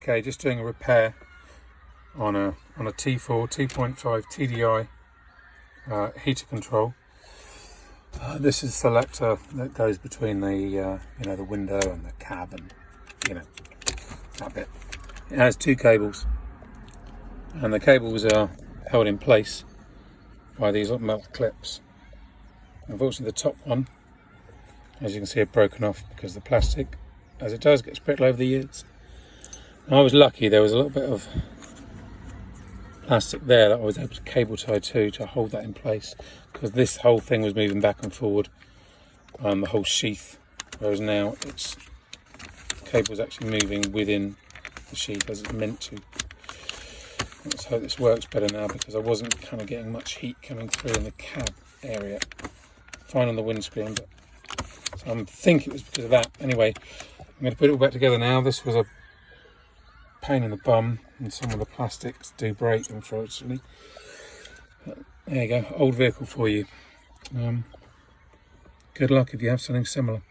Okay, just doing a repair on a T4 2.5 Tdi heater control. This is the selector that goes between the the window and the cab, and that bit. It has two cables, and the cables are held in place by these little metal clips. Unfortunately, the top one, as you can see, are broken off because the plastic, as it does, gets brittle over the years. And I was lucky; there was a little bit of plastic there that I was able to cable tie to hold that in place, because this whole thing was moving back and forward, the whole sheath, whereas now it's cable's actually moving within the sheath as it's meant to. Let's hope this works better now, because I wasn't kind of getting much heat coming through in the cab area. Fine on the windscreen, but so I think it was because of that. Anyway, I'm going to put it all back together now. This was a pain in the bum, and some of the plastics do break, unfortunately. But there you go, old vehicle for you. Good luck if you have something similar.